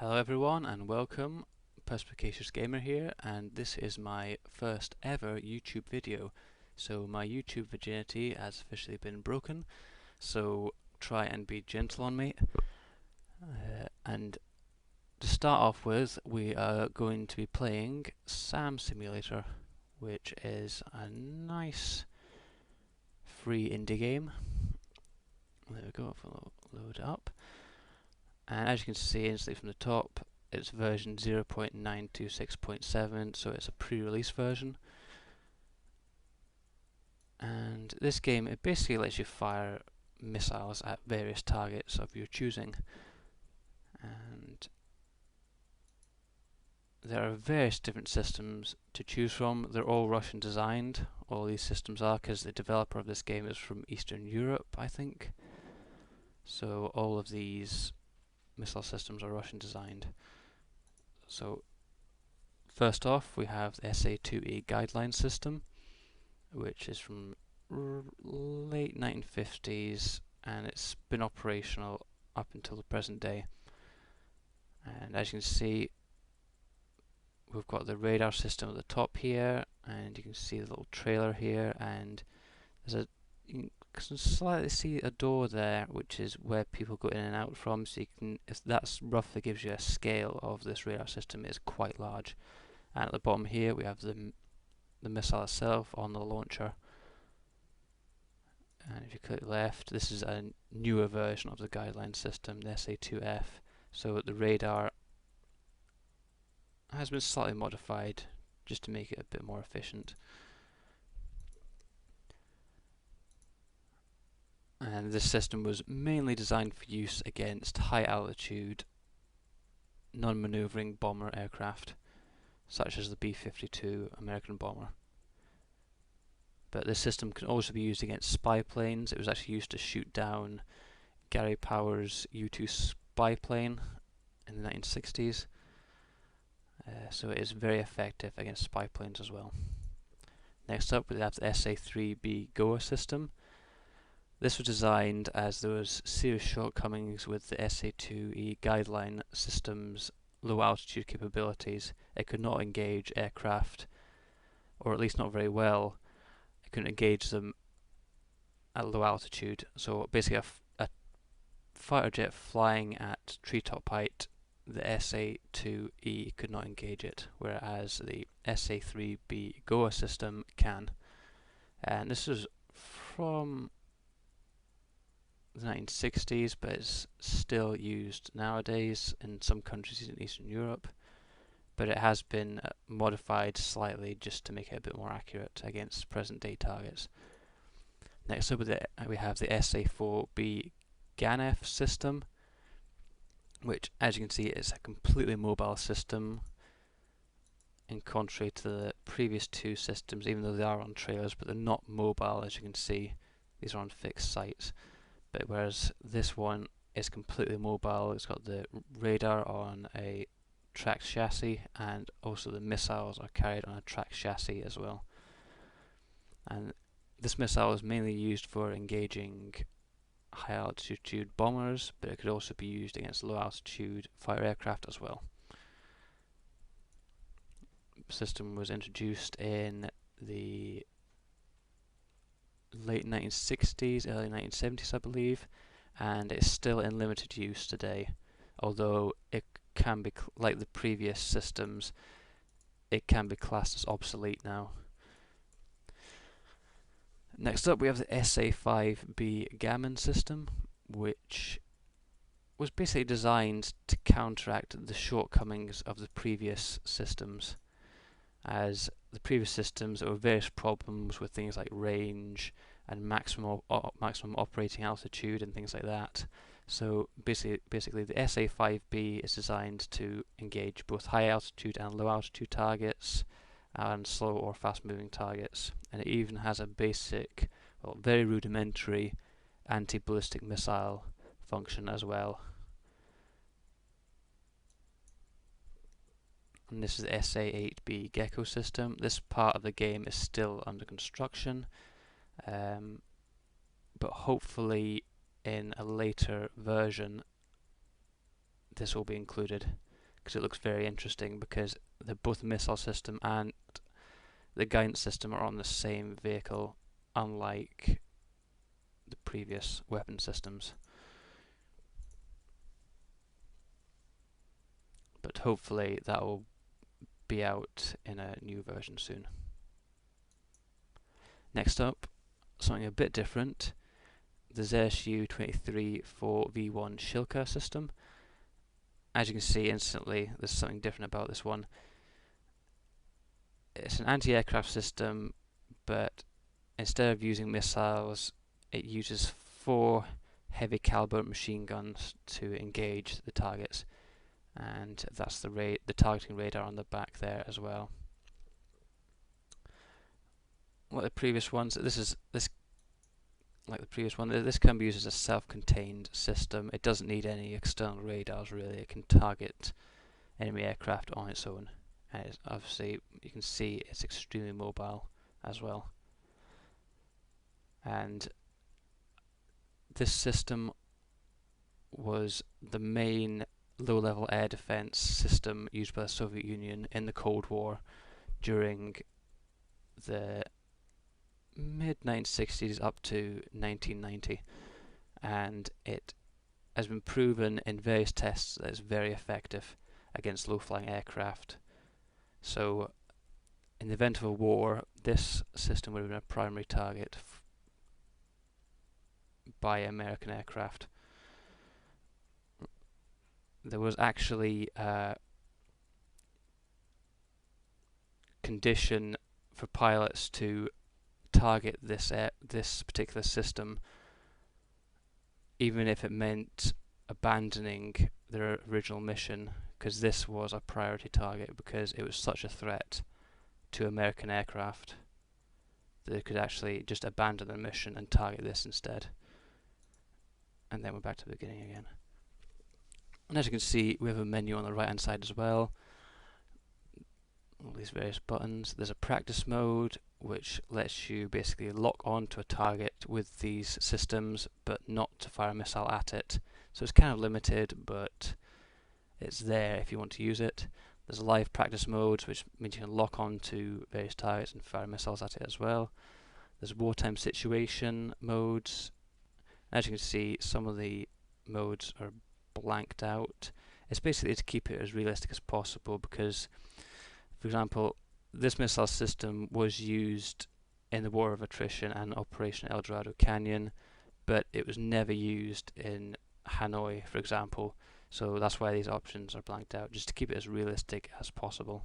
Hello everyone and welcome. Perspicacious Gamer here, and this is my first ever YouTube video. So my YouTube virginity has officially been broken, so try and be gentle on me. And to start off with, we are going to be playing Sam Simulator, which is a nice free indie game. There we go, I'll load it up. And as you can see instantly from the top, it's version 0.926.7, so it's a pre-release version. And this game, it basically lets you fire missiles at various targets of your choosing. And there are various different systems to choose from. They're all Russian designed, all these systems are, because the developer of this game is from Eastern Europe, I think. So all of these missile systems are Russian designed. So first off, we have the SA2E guideline system, which is from late 1950s, and it's been operational up until the present day. And as you can see, we've got the radar system at the top here, and you can see the little trailer here, and there's you can slightly see a door there, which is where people go in and out from. So you can, that's roughly gives you a scale of this radar system. It's quite large. And at the bottom here, we have the missile itself on the launcher. And if you click left, this is a newer version of the guideline system, the SA2F. So the radar has been slightly modified just to make it a bit more efficient. And this system was mainly designed for use against high altitude, non-maneuvering bomber aircraft, such as the B-52 American bomber. But this system can also be used against spy planes. It was actually used to shoot down Gary Powers' U-2 spy plane in the 1960s. So it is very effective against spy planes as well. Next up, we have the SA-3B Goa system. This was designed as there was serious shortcomings with the SA-2E guideline system's low altitude capabilities. It could not engage aircraft, or at least not very well. It couldn't engage them at low altitude. So basically a fighter jet flying at treetop height, the SA-2E could not engage it, whereas the SA-3B Goa system can. And this is from the 1960s, but it's still used nowadays in some countries in Eastern Europe. But it has been modified slightly just to make it a bit more accurate against present-day targets. Next up, we have the SA-4B Ganef system, which, as you can see, is a completely mobile system, in contrary to the previous two systems, even though they are on trailers, but they're not mobile. As you can see, these are on fixed sites. But whereas this one is completely mobile, it's got the radar on a tracked chassis, and also the missiles are carried on a tracked chassis as well. And this missile is mainly used for engaging high altitude bombers, but it could also be used against low altitude fighter aircraft as well. The system was introduced in the late 1960s, early 1970s, I believe, and it's still in limited use today, although it can be, like the previous systems, it can be classed as obsolete now. Next up, we have the SA-5B Gammon system, which was basically designed to counteract the shortcomings of the previous systems. As the previous systems, there were various problems with things like range and maximum operating altitude and things like that. So basically the SA-5B is designed to engage both high altitude and low altitude targets, and slow or fast moving targets. And it even has a basic, well, very rudimentary anti-ballistic missile function as well. And this is the SA-8B Gecko system. This part of the game is still under construction, but hopefully in a later version this will be included. because it looks very interesting, because both the missile system and the guidance system are on the same vehicle, unlike the previous weapon systems. But hopefully that will be out in a new version soon. Next up, something a bit different, the ZSU 23-4V1 Shilka system. As you can see instantly, there's something different about this one. It's an anti-aircraft system, but instead of using missiles, it uses 4 heavy caliber machine guns to engage the targets, and that's the targeting radar on the back there as well. Like the previous ones, this can be used as a self-contained system. It doesn't need any external radars really. It can target enemy aircraft on its own, and it's obviously you can see it's extremely mobile as well. And this system was the main low-level air defense system used by the Soviet Union in the Cold War during the mid-1960s up to 1990, and it has been proven in various tests that it's very effective against low-flying aircraft. So in the event of a war, this system would have been a primary target by American aircraft. There was actually a condition for pilots to target this particular system, even if it meant abandoning their original mission, because this was a priority target, because it was such a threat to American aircraft that they could actually just abandon their mission and target this instead. And then we're back to the beginning again. And as you can see, we have a menu on the right hand side as well. All these various buttons. There's a practice mode, which lets you basically lock on to a target with these systems, but not to fire a missile at it. So it's kind of limited, but it's there if you want to use it. There's a live practice mode, which means you can lock on to various targets and fire missiles at it as well. There's wartime situation modes. As you can see, some of the modes are blanked out. It's basically to keep it as realistic as possible, because, for example, this missile system was used in the War of Attrition and Operation El Dorado Canyon, but it was never used in Hanoi, for example. So that's why these options are blanked out, just to keep it as realistic as possible.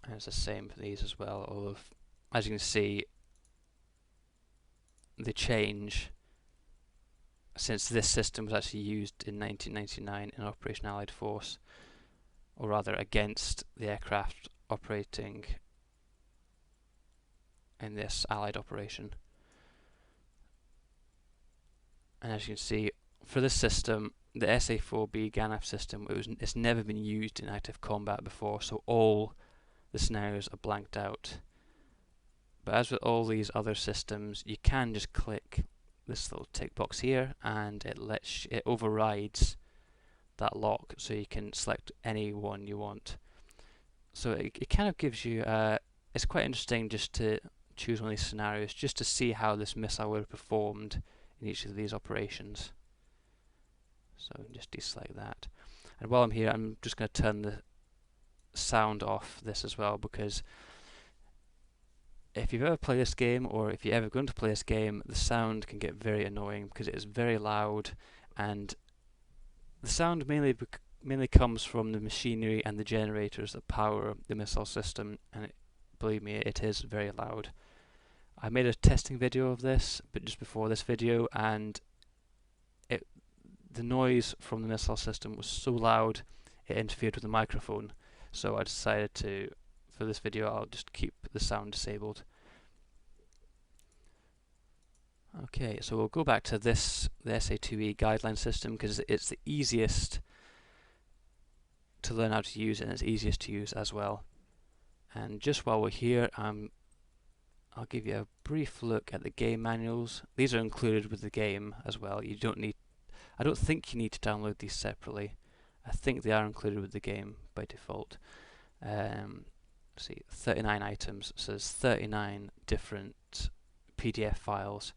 And it's the same for these as well, although as you can see, the change since this system was actually used in 1999 in Operation Allied Force, or rather against the aircraft operating in this Allied operation. And as you can see, for this system, the SA-4B GANAF system, it's never been used in active combat before, so all the scenarios are blanked out. But as with all these other systems, you can just click this little tick box here, and it overrides that lock, so you can select any one you want. So it kind of gives you it's quite interesting just to choose one of these scenarios, just to see how this missile would have performed in each of these operations. So just deselect that. And while I'm here, I'm just going to turn the sound off this as well, because if you've ever played this game, or if you're ever going to play this game, the sound can get very annoying because it is very loud, and the sound mainly comes from the machinery and the generators that power the missile system, and believe me, it is very loud. I made a testing video of this, but just before this video, and the noise from the missile system was so loud it interfered with the microphone. So I decided to, for this video, I'll just keep the sound disabled. Okay, so we'll go back to the SA2E guideline system, because it's the easiest to learn how to use, and it's easiest to use as well. And just while we're here, I'll give you a brief look at the game manuals. These are included with the game as well. You don't need I don't think you need to download these separately. I think they are included with the game by default. See, 39 items, so there's 39 different PDF files.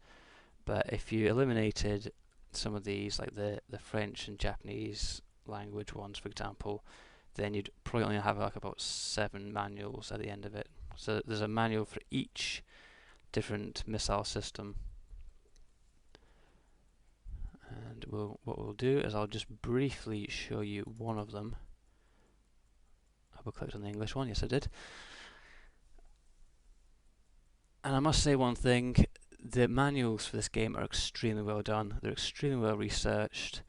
But if you eliminated some of these, like the French and Japanese language ones, for example, then you'd probably only have like about 7 manuals at the end of it. So there's a manual for each different missile system. And what we'll do is I'll just briefly show you one of them. I double-clicked on the English one, yes I did. And I must say one thing, the manuals for this game are extremely well done. They're extremely well researched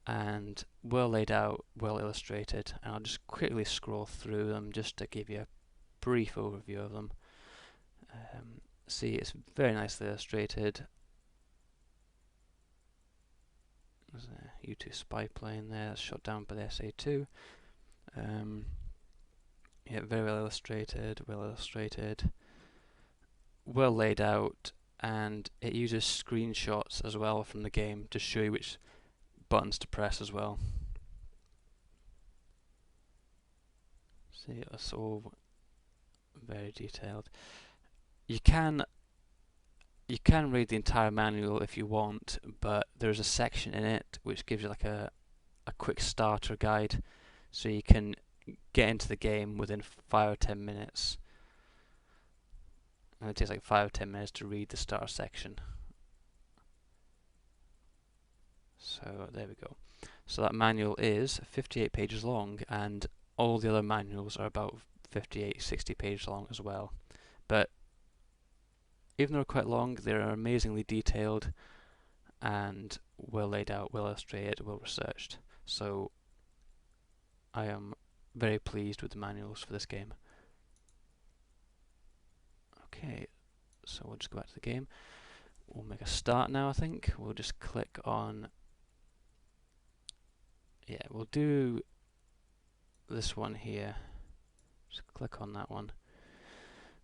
and well laid out, well illustrated. And I'll just quickly scroll through them just to give you a brief overview of them. See, it's very nicely illustrated. There's a U-2 spy plane there that's shot down by the SA-2. Yeah, very well illustrated, well laid out, and it uses screenshots as well from the game to show you which buttons to press as well. See, it's all very detailed. You can read the entire manual if you want, but there's a section in it which gives you like a quick starter guide, so you can get into the game within 5 or 10 minutes. And it takes like 5 or 10 minutes to read the starter section. So there we go. So that manual is 58 pages long, and all the other manuals are about 58, 60 pages long as well. But even though they're quite long, they're amazingly detailed and well laid out, well illustrated, well researched. So I am very pleased with the manuals for this game. Okay, so we'll just go back to the game. We'll make a start now, I think. We'll just click on... Yeah, we'll do this one here. Just click on that one.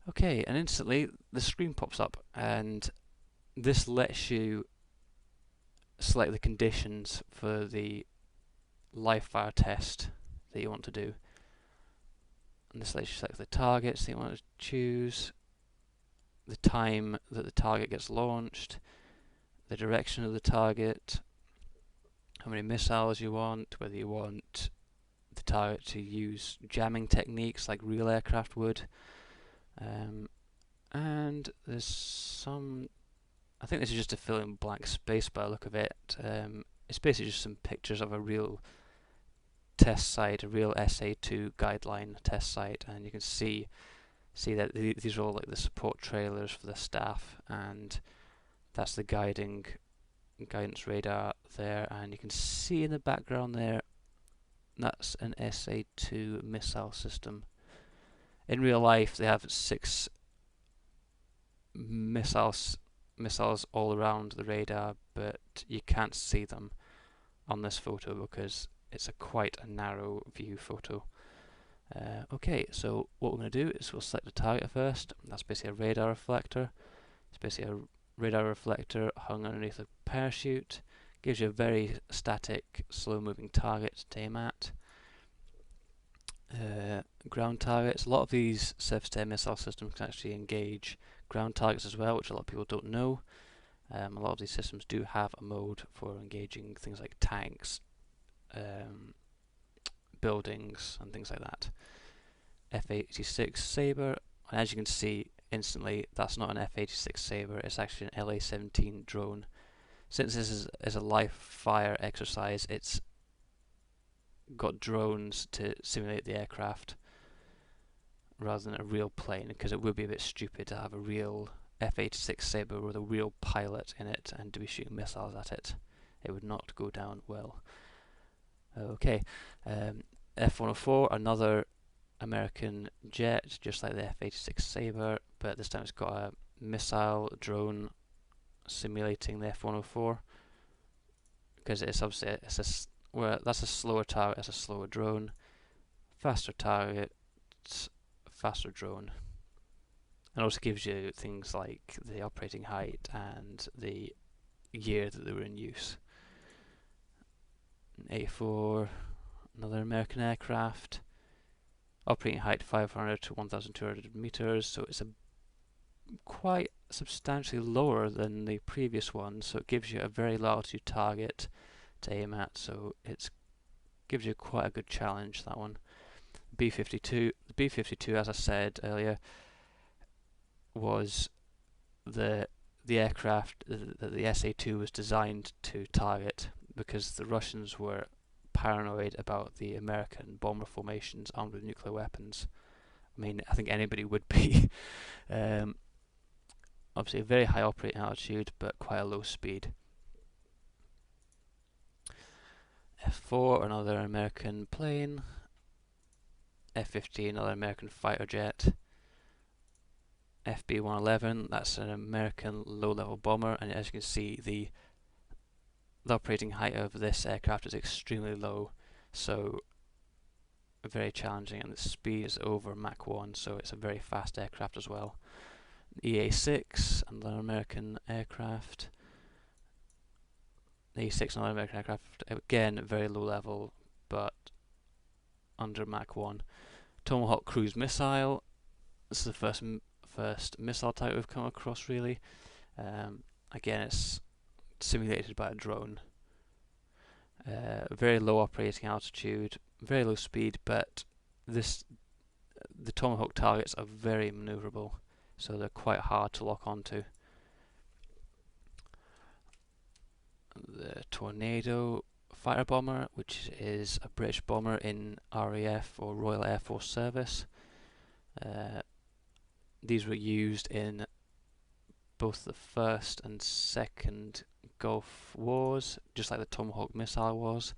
Okay, and instantly the screen pops up, and this lets you select the conditions for the live fire test that you want to do. And this lets you select the targets that you want to choose, the time that the target gets launched, the direction of the target, how many missiles you want, whether you want the target to use jamming techniques like real aircraft would. And there's some... I think this is just a fill in blank space by the look of it. It's basically just some pictures of a real test site, a real SA-2 guideline test site, and you can see that these are all like the support trailers for the staff, and that's the guidance radar there, and you can see in the background there that's an SA-2 missile system. In real life they have 6 missiles all around the radar, but you can't see them on this photo because it's quite a narrow view photo. Okay, so what we're going to do is we'll select the target first. That's basically a radar reflector. It's basically a radar reflector hung underneath a parachute. Gives you a very static, slow-moving target to aim at. Ground targets. A lot of these surface-to-air missile systems can actually engage ground targets as well, which a lot of people don't know. A lot of these systems do have a mode for engaging things like tanks, buildings and things like that. F-86 Sabre, and as you can see instantly, that's not an F-86 Sabre, it's actually an LA-17 drone. Since this is a live fire exercise, it's got drones to simulate the aircraft rather than a real plane, because it would be a bit stupid to have a real F-86 Sabre with a real pilot in it and to be shooting missiles at it. It would not go down well. Okay, F-104, another American jet, just like the F-86 Sabre, but this time it's got a missile drone simulating the F-104, because it's obviously that's a slower target, it's a slower drone. Faster target, faster drone. And also gives you things like the operating height and the year that they were in use. A4, another American aircraft. Operating height 500 to 1,200 meters, so it's quite substantially lower than the previous one, so it gives you a very low altitude target to aim at, so it gives you quite a good challenge, that one. B-52. The B-52, as I said earlier, was the aircraft that the SA-2 was designed to target, because the Russians were paranoid about the American bomber formations armed with nuclear weapons. I mean, I think anybody would be. Obviously a very high operating altitude, but quite a low speed. F4, another American plane. F-15, another American fighter jet. FB-111, that's an American low-level bomber, and as you can see, the operating height of this aircraft is extremely low, so very challenging, and the speed is over Mach 1, so it's a very fast aircraft as well. EA-6, another American aircraft. EA-6, another American aircraft, again very low level, but under Mach 1. Tomahawk cruise missile. This is the first missile type we've come across, really. Again, it's simulated by a drone. Very low operating altitude, very low speed, but the Tomahawk targets are very maneuverable, so they're quite hard to lock onto. The Tornado fighter bomber, which is a British bomber in RAF or Royal Air Force service. These were used in both the First and Second Gulf Wars, just like the Tomahawk missile was.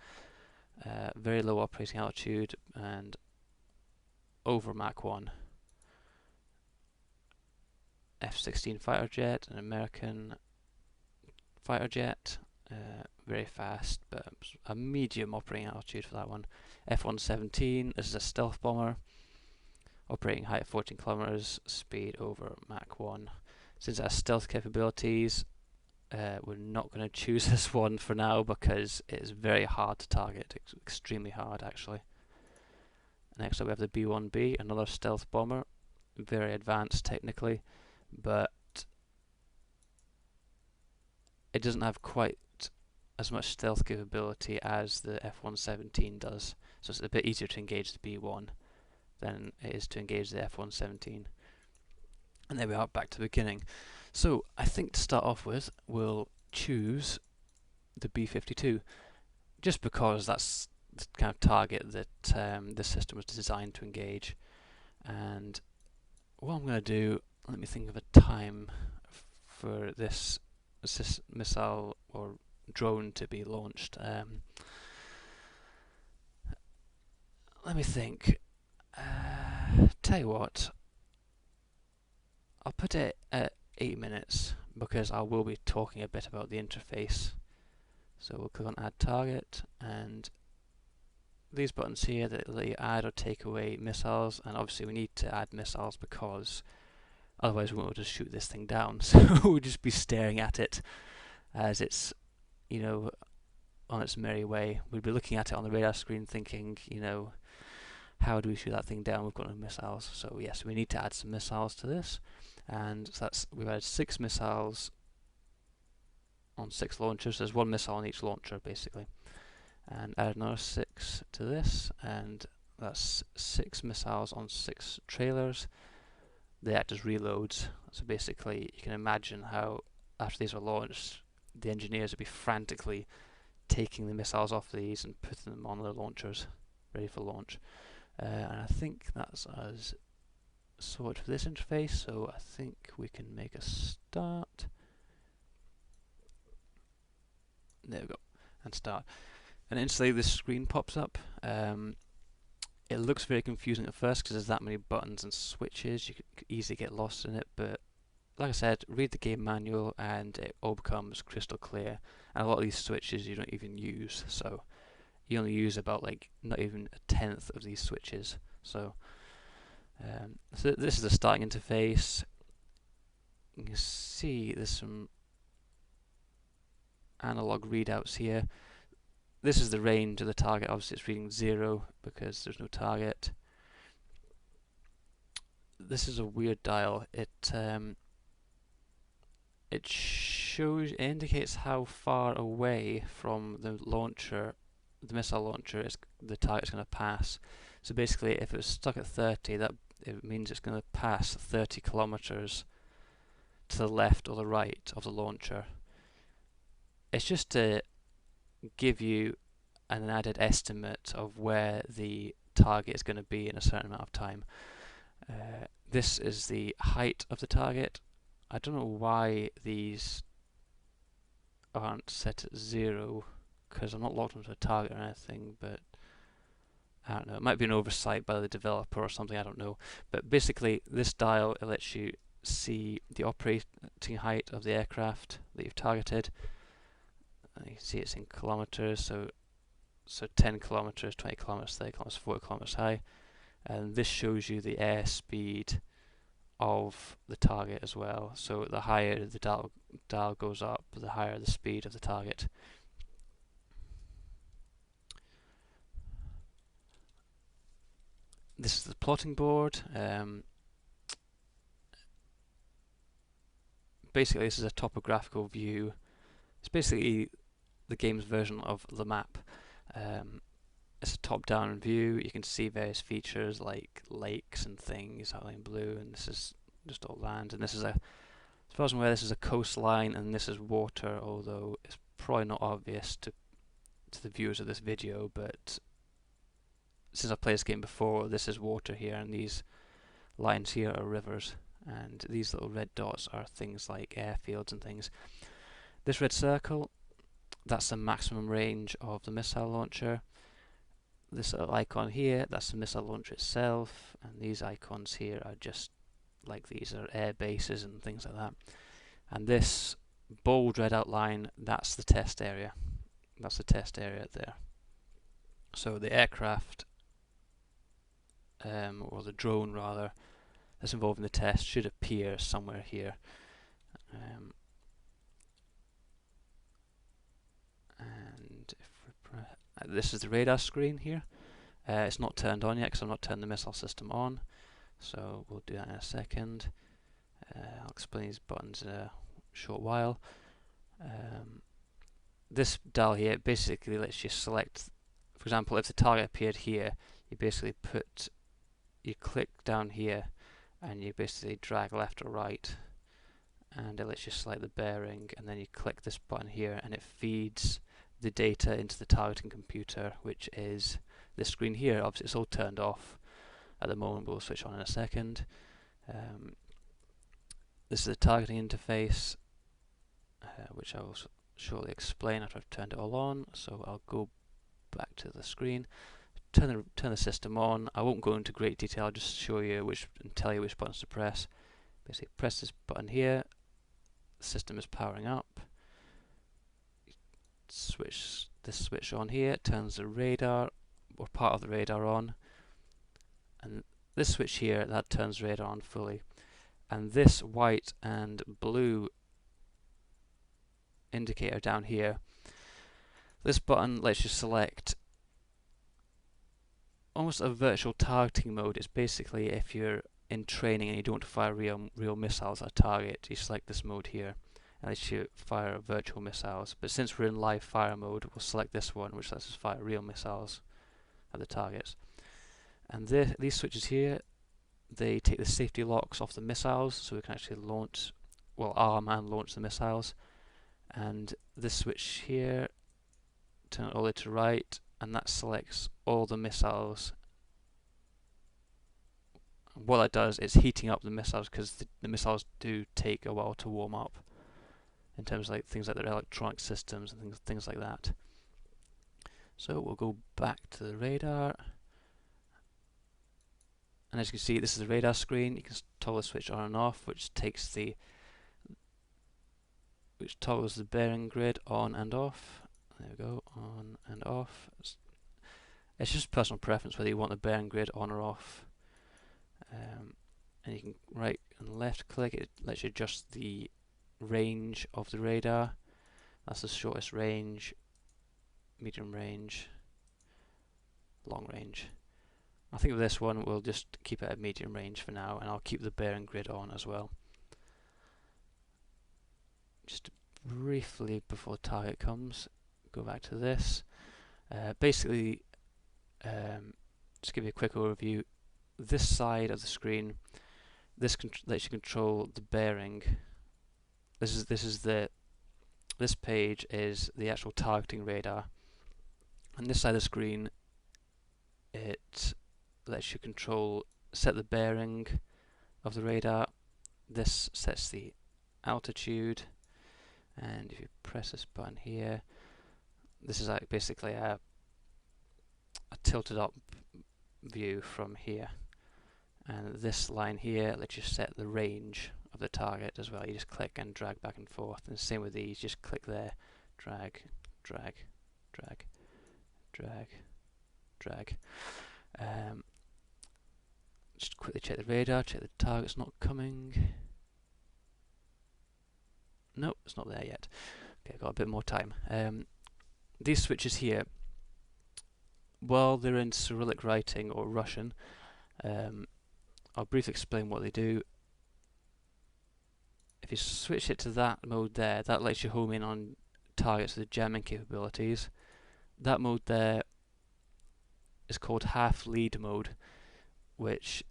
Very low operating altitude and over Mach 1. F-16 fighter jet, an American fighter jet, very fast, but a medium operating altitude for that one. F-117, this is a stealth bomber, operating height 14 kilometers, speed over Mach 1. Since it has stealth capabilities, we're not going to choose this one for now because it is very hard to target, extremely hard actually. Next up we have the B-1B, another stealth bomber, very advanced technically, but it doesn't have quite as much stealth capability as the F-117 does, so it's a bit easier to engage the B-1 than it is to engage the F-117. And there we are, back to the beginning. So I think to start off with, we'll choose the B-52, just because that's the kind of target that this system was designed to engage. And what I'm going to do, let me think of a time for this missile or drone to be launched. Let me think. Tell you what, I'll put it at 8 minutes because I will be talking a bit about the interface. So we'll click on Add Target, and these buttons here that let you add or take away missiles, and obviously we need to add missiles because otherwise we won't just shoot this thing down. So we'll just be staring at it as it's, you know, on its merry way. We'd be looking at it on the radar screen thinking, you know, how do we shoot that thing down? We've got no missiles. So yes, we need to add some missiles to this. And so we've added 6 missiles on 6 launchers. There's 1 missile on each launcher basically. And add another 6 to this, and that's 6 missiles on 6 trailers. They act as reloads. So basically you can imagine how after these are launched, the engineers would be frantically taking the missiles off these and putting them on their launchers, ready for launch. And I think that's us sorted for this interface, so I think we can make a start. There we go, and start. And instantly this screen pops up. It looks very confusing at first because there's that many buttons and switches. You could easily get lost in it, but like I said, read the game manual and it all becomes crystal clear. And a lot of these switches you don't even use, so you only use about like not even a tenth of these switches. So, so this is the starting interface. You can see there's some analog readouts here. this is the range of the target. Obviously it's reading 0 because there's no target. This is a weird dial. It indicates how far away from the launcher, the missile launcher, the target's going to pass. So basically, if it's stuck at 30, that it means it's going to pass 30 kilometers to the left or the right of the launcher. It's just to give you an added estimate of where the target is going to be in a certain amount of time. This is the height of the target. I don't know why these aren't set at 0, because I'm not logged onto a target or anything, but I don't know. It might be an oversight by the developer or something, I don't know. But basically, this dial, it lets you see the operating height of the aircraft that you've targeted. And you can see it's in kilometers, so 10 kilometers, 20 kilometers, 30 kilometers, 40 kilometers high. And this shows you the airspeed of the target as well. So the higher the dial goes up, the higher the speed of the target. This is the plotting board. Basically, this is a topographical view. It's basically the game's version of the map. It's a top-down view. You can see various features like lakes and things outlined in blue, and this is just all land. And this is as far as I'm aware, this is a coastline, and this is water. Although it's probably not obvious to the viewers of this video, but since I've played this game before, this is water here, and these lines here are rivers, and these little red dots are things like airfields and things. This red circle, that's the maximum range of the missile launcher. This little icon here, that's the missile launcher itself, and these icons here are just like these are air bases and things like that. And this bold red outline, that's the test area. That's the test area there. So the aircraft, or the drone rather, that's involved in the test should appear somewhere here. And if we this is the radar screen here. It's not turned on yet because I've not turned the missile system on, so we'll do that in a second. I'll explain these buttons in a short while. This dial here basically lets you select, for example, if the target appeared here, you click down here and you basically drag left or right, and it lets you select the bearing, and then you click this button here and it feeds the data into the targeting computer, which is this screen here. Obviously it's all turned off at the moment, but we'll switch on in a second. This is the targeting interface, which I will shortly explain after I've turned it all on. So I'll go back to the screen, turn the system on. I won't go into great detail, I'll just show you and tell you which buttons to press. Basically press this button here, the system is powering up. Switch this switch on here, turns the radar or part of the radar on, and this switch here, that turns radar on fully. And this white and blue indicator down here, this button lets you select almost a virtual targeting mode. It's basically if you're in training and you don't want to fire real missiles at a target, you select this mode here and lets you fire virtual missiles. But since we're in live fire mode, we'll select this one, which lets us fire real missiles at the targets. And these switches here, they take the safety locks off the missiles, so we can actually arm and launch the missiles. And this switch here, turn it all the way to right, and that selects all the missiles. What that does is heating up the missiles, because the missiles do take a while to warm up, in terms of things like their electronic systems and things like that. So we'll go back to the radar, and as you can see, this is the radar screen. You can toggle the switch on and off, which toggles the bearing grid on and off. There we go, on and off. It's just personal preference whether you want the bearing grid on or off. And you can right and left click, it lets you adjust the range of the radar. That's the shortest range. medium range, long range. I think with this one we'll just keep it at medium range for now, and I'll keep the bearing grid on as well. Just briefly before the target comes, go back to this. Basically, just give you a quick overview. This side of the screen, this lets you control the bearing. This page is the actual targeting radar, and this side of the screen, it lets you set the bearing of the radar. This sets the altitude, and if you press this button here, this is basically a tilted up view from here, and this line here lets you set the range of the target as well. You just click and drag back and forth, and same with these, just click there, drag, drag, drag, drag, drag. Just quickly check the radar, check the target's not coming. Nope, it's not there yet. Okay, I've got a bit more time. These switches here, while they're in Cyrillic writing or Russian, I'll briefly explain what they do. If you switch it to that mode there, that lets you home in on targets with jamming capabilities. That mode there is called half lead mode, which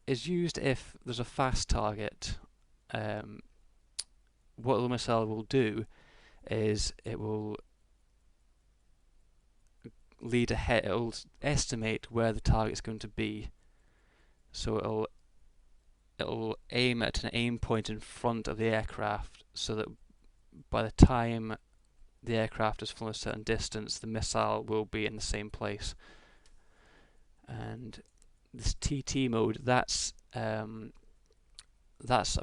is used if there's a fast target. What the missile will do is it will lead ahead, it will estimate where the target is going to be. So it'll aim at an aim point in front of the aircraft, so that by the time the aircraft has flown a certain distance, the missile will be in the same place. And this TT mode, that's a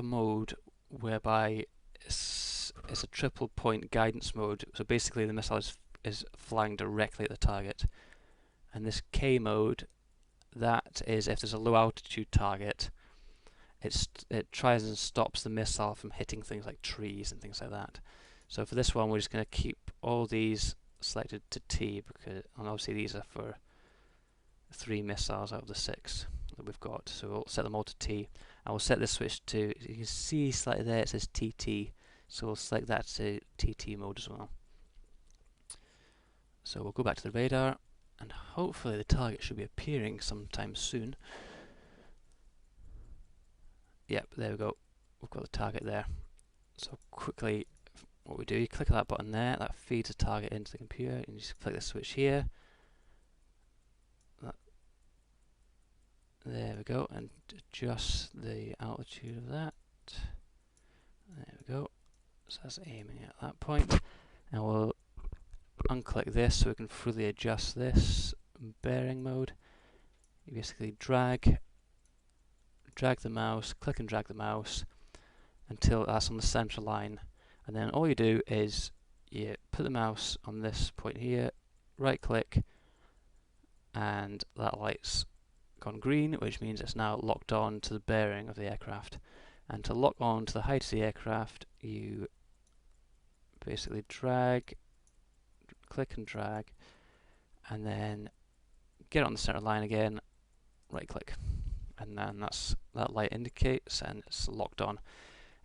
mode whereby it's a triple point guidance mode. So basically the missile is flying directly at the target. And this K mode, that is if there's a low altitude target, it tries and stops the missile from hitting things like trees and things like that. So for this one, we're just going to keep all these selected to T, and obviously these are for 3 missiles out of the 6 that we've got. So we'll set them all to T, and we'll set this switch to, you can see slightly there it says TT, so we'll select that to TT mode as well. So we'll go back to the radar, and hopefully the target should be appearing sometime soon. Yep, there we go. We've got the target there. So quickly, what we do, you click on that button there, that feeds the target into the computer, and you just click the switch here. There we go, and adjust the altitude of that. There we go. So that's aiming at that point. And we'll unclick this so we can fully adjust this bearing mode. You basically drag the mouse, click and drag the mouse until that's on the center line. And then all you do is you put the mouse on this point here, right click, and that light's gone green, which means it's now locked on to the bearing of the aircraft. And to lock on to the height of the aircraft, you basically drag, click and drag, and then get it on the center line again, right click, and then that light indicates and it's locked on.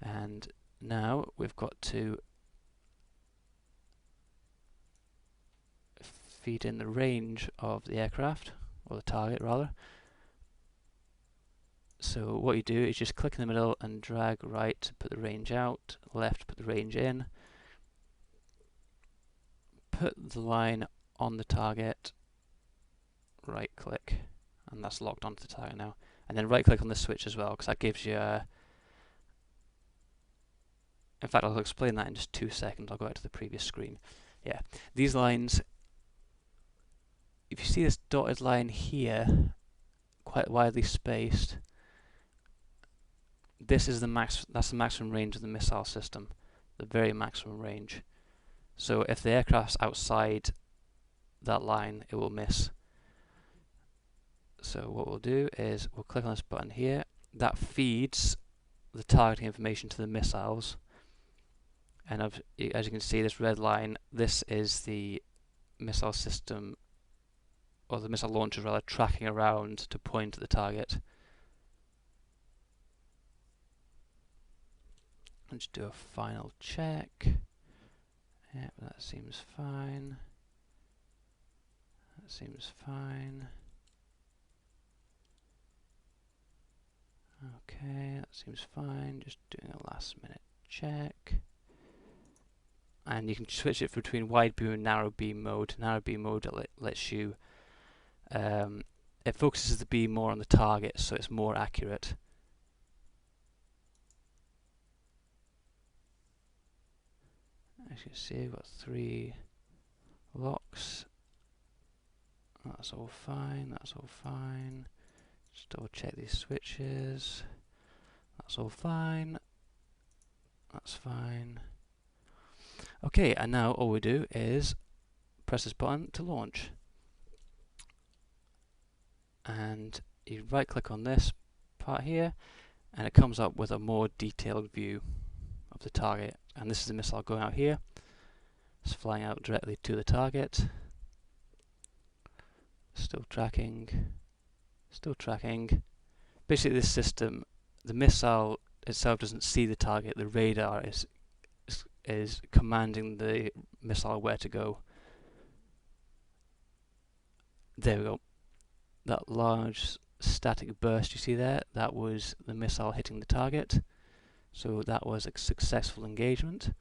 And now we've got to feed in the range of the aircraft, or the target rather. So what you do is just click in the middle and drag right to put the range out, left to put the range in, put the line on the target, right click, and that's locked onto the target now. And then right click on the switch as well, because that gives you in fact, I'll explain that in just 2 seconds. I'll go back to the previous screen. Yeah, these lines, if you see this dotted line here, quite widely spaced, this is that's the maximum range of the missile system, the very maximum range. So if the aircraft's outside that line, it will miss. So what we'll do is we'll click on this button here. That feeds the targeting information to the missiles. And as you can see, this red line, this is the missile system, or the missile launcher rather, tracking around to point at the target. Let's do a final check. Yep, that seems fine. That seems fine. Okay, that seems fine. Just doing a last minute check. And you can switch it between wide beam and narrow beam mode. Narrow beam mode lets you, it focuses the beam more on the target, so it's more accurate. As you can see, we've got 3 locks. That's all fine, that's all fine. Just double check these switches. That's all fine. That's fine. Okay, and now all we do is press this button to launch. And you right click on this part here, and it comes up with a more detailed view of the target. And this is the missile going out here. It's flying out directly to the target. Still tracking. Still tracking. Basically this system, the missile itself doesn't see the target, the radar is commanding the missile where to go. There we go. That large static burst you see there, that was the missile hitting the target. So that was a successful engagement.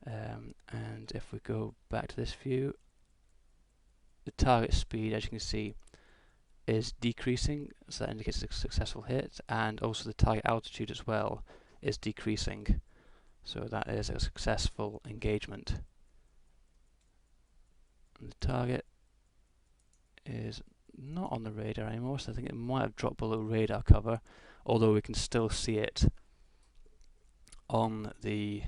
And if we go back to this view, the target speed, as you can see, is decreasing, so that indicates a successful hit, and also the target altitude as well is decreasing, so that is a successful engagement. And the target is not on the radar anymore, so I think it might have dropped below radar cover, although we can still see it on the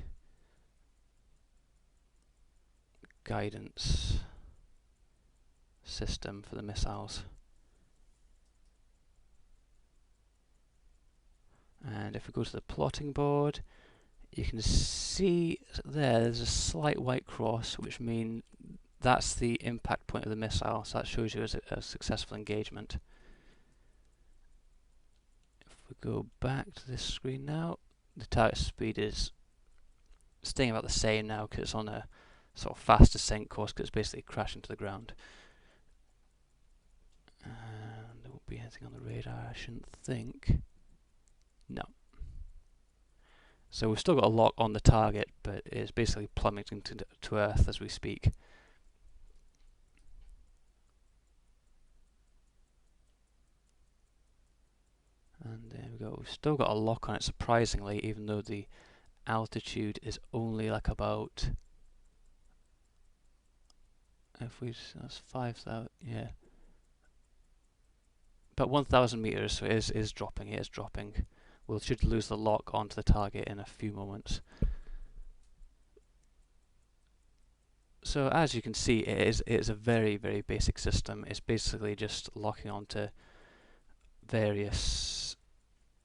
guidance system for the missiles. And if we go to the plotting board, you can see there's a slight white cross, which means that's the impact point of the missile, so that shows you as a successful engagement. If we go back to this screen now, the target speed is staying about the same now because it's on a sort of fast descent course because it's basically crashing to the ground. And there won't be anything on the radar, I shouldn't think. No. So we've still got a lock on the target, but it's basically plummeting to Earth as we speak. And there we go. We've still got a lock on it, surprisingly, even though the altitude is only like about, if we, that's 5,000, yeah, about 1,000 meters. So it is dropping. It is dropping. We should lose the lock onto the target in a few moments. So as you can see, it is a very, very basic system. It's basically just locking onto various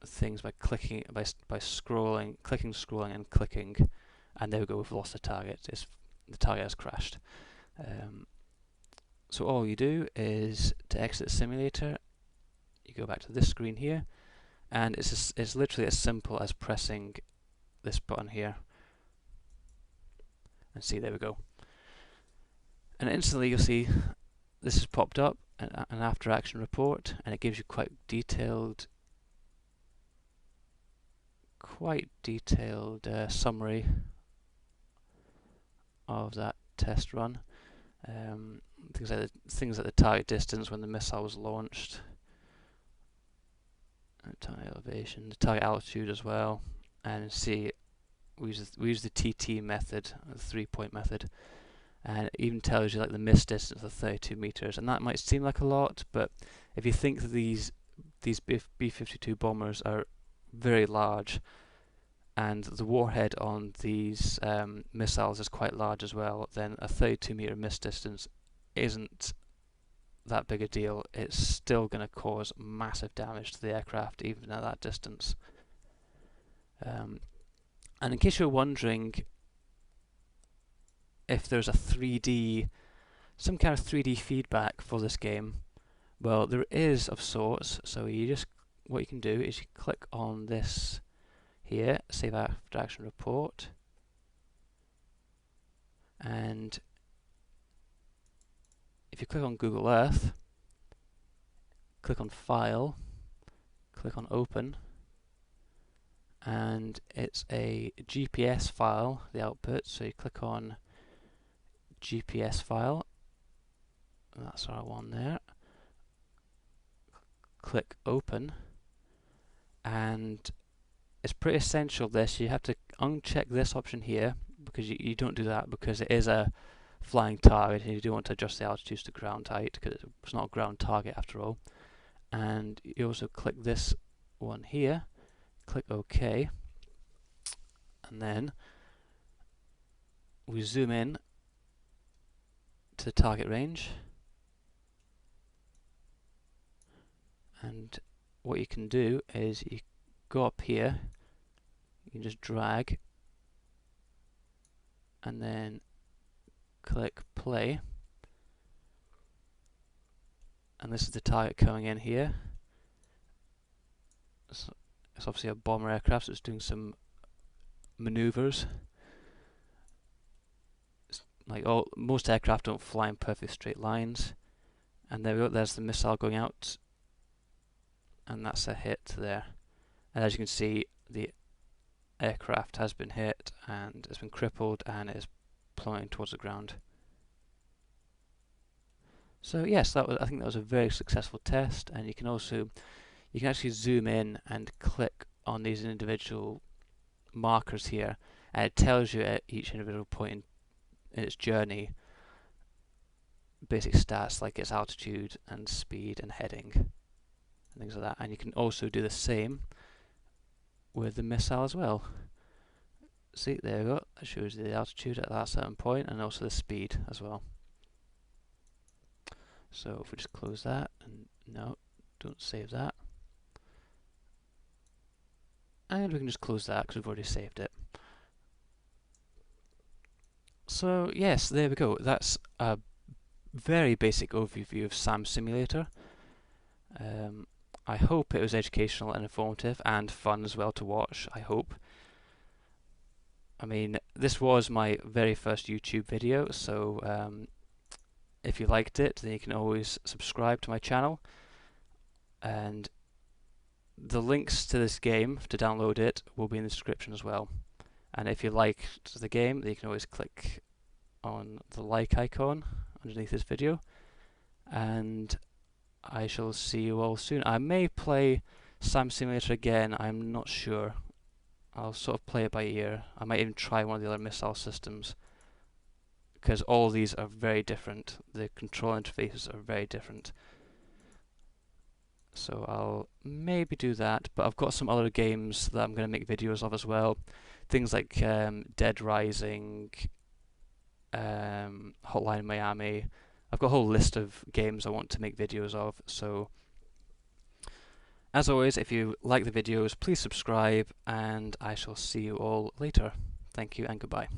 things by clicking, by scrolling, scrolling, and clicking. And there we go. We've lost the target. The target has crashed. So all you do is to exit the simulator. You go back to this screen here. And it's literally as simple as pressing this button here. And see, there we go. And instantly you'll see this has popped up, an after action report, and it gives you quite detailed summary of that test run. Things like the target distance when the missile was launched, target elevation, the target altitude as well, and see we use the TT method, the 3-point method, and it even tells you like the miss distance of 32 meters, and that might seem like a lot, but if you think that these B-52 bombers are very large, and the warhead on these missiles is quite large as well, then a 32 meter miss distance isn't that big a deal. It's still going to cause massive damage to the aircraft even at that distance. And in case you're wondering if there's a 3D some kind of 3D feedback for this game. Well, there is of sorts. So what you can do is you click on this here, Save After Action Report, and if you click on Google Earth, click on File, click on Open, and it's a GPS file, the output. So you click on GPS file, and that's our one there. Click Open, and it's pretty essential this. You have to uncheck this option here, because you don't do that because it is a flying target and you do want to adjust the altitudes to ground height because it's not a ground target after all. And you also click this one here, click OK, and then we zoom in to the target range, and what you can do is you go up here, you can just drag and then click play, and this is the target coming in here. So it's obviously a bomber aircraft, so it's doing some maneuvers. Like most aircraft don't fly in perfect straight lines, and there we go, there's the missile going out, and that's a hit there. And as you can see, the aircraft has been hit and it's been crippled and is plummeting towards the ground. So yes, I think that was a very successful test, and you can actually zoom in and click on these individual markers here, and it tells you at each individual point in its journey basic stats like its altitude and speed and heading and things like that. And you can also do the same with the missile as well. See, there we go, that shows the altitude at that certain point and also the speed as well. So if we just close that, and no, don't save that, and we can just close that because we've already saved it. So yes, there we go, that's a very basic overview of SAM Simulator. I hope it was educational and informative and fun as well to watch, I hope. I mean, this was my very first YouTube video, so if you liked it, then you can always subscribe to my channel. And the links to this game to download it will be in the description as well. And if you liked the game, then you can always click on the like icon underneath this video. And I shall see you all soon. I may play SAM Simulator again, I'm not sure. I'll sort of play it by ear. I might even try one of the other missile systems, because all of these are very different. The control interfaces are very different. So I'll maybe do that, but I've got some other games that I'm going to make videos of as well. Things like Dead Rising, Hotline Miami. I've got a whole list of games I want to make videos of. So as always, if you like the videos, please subscribe, and I shall see you all later. Thank you and goodbye.